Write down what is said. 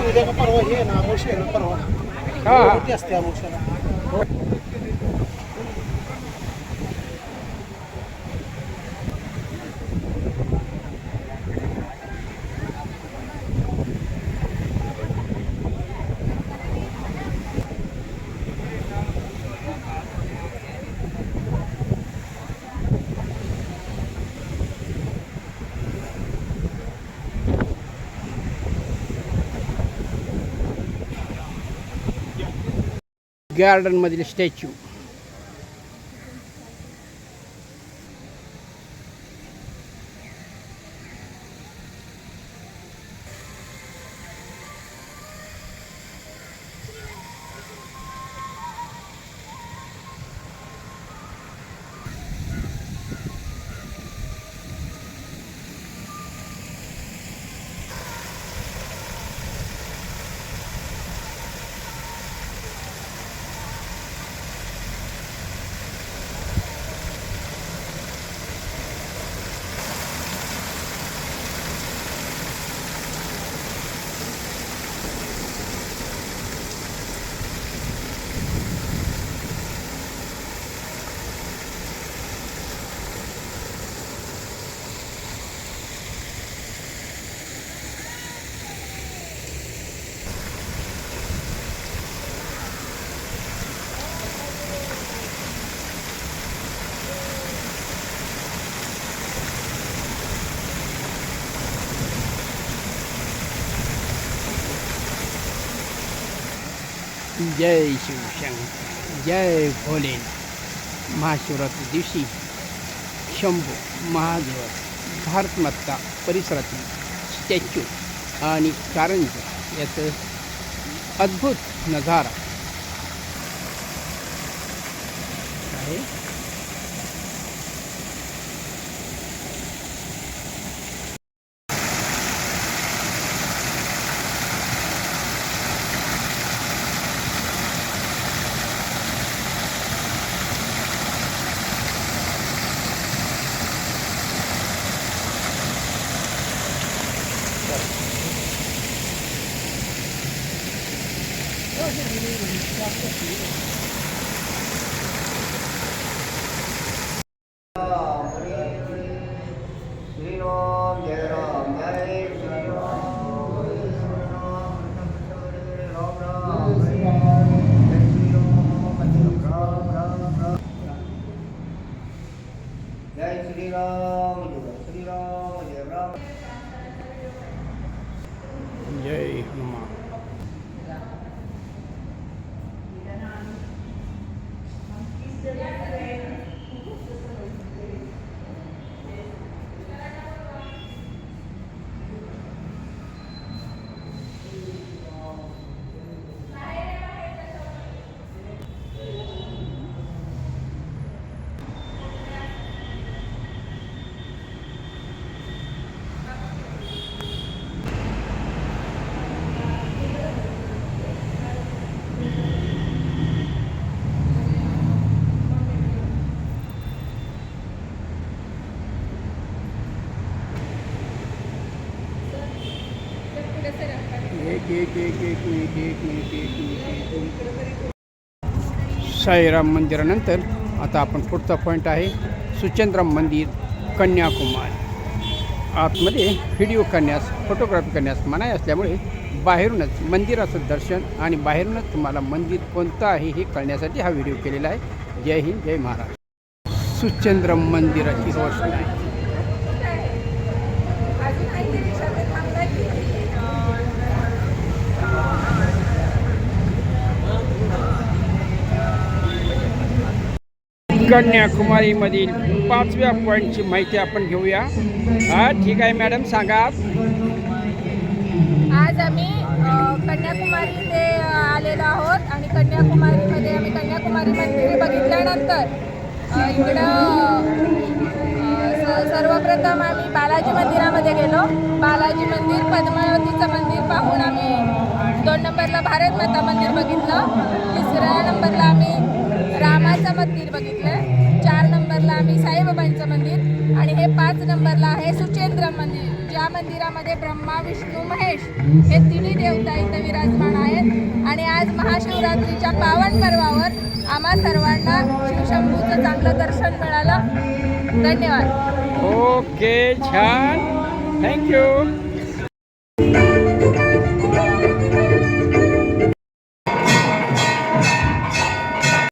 उद्या परवा हे ना अमोशे परवा हां असते अमोशाला. गार्डनमधील स्टॅच्यू. जय शिवशंकर, जय भोले. महाशिवरात्री दिवशी शंभू महादेव भारतमाता परिसरातील स्टॅच्यू आणि कारंजा याचं अद्भुत नजारा आहे. जय श्रीराम, श्रीराम, जय राम. जय हनुमान. साईराम मंदिरानंतर आता आपण पुढचा पॉईंट आहे सुचेंद्रम मंदिर, कन्याकुमारी. आतमध्ये व्हिडिओ करण्यास, फोटोग्राफी करण्यास मनाई असल्यामुळे बाहेरूनच मंदिराचं दर्शन आणि बाहेरूनच तुम्हाला मंदिर कोणतं आहे हे कळण्यासाठी हा व्हिडिओ केलेला आहे. जय हिंद, जय महाराष्ट्र. सुचेंद्रम मंदिराची रोषणाई आहे. कन्याकुमारीमधील 5व्या पॉईंटची माहिती आपण घेऊया. ठीक आहे मॅडम, सांगा. आज आम्ही कन्याकुमारी इथे आलेलो आहोत आणि कन्याकुमारीमध्ये आम्ही कन्याकुमारी मंदिर बघितल्यानंतर इकडं सर्वप्रथम आम्ही बालाजी मंदिरामध्ये गेलो. बालाजी मंदिर, पद्मावतीचं मंदिर पाहून आम्ही 2 नंबरला भारत माता मंदिर बघितलं. 3ऱ्या नंबरला आम्ही रामाचं मंदिर बघितलं. 4 नंबरला आम्ही साईबाबांचं मंदिर आणि हे 5 नंबरला आहे सुचेंद्र मंदिर, ज्या मंदिरामध्ये ब्रह्मा विष्णू महेश हे तिन्ही देवता इथं विराजमान आहेत. आणि आज महाशिवरात्रीच्या पावन पर्वावर आम्हा सर्वांना शिवशंभूचं चांगलं दर्शन मिळालं. धन्यवाद. ओके, छान, थँक्यू.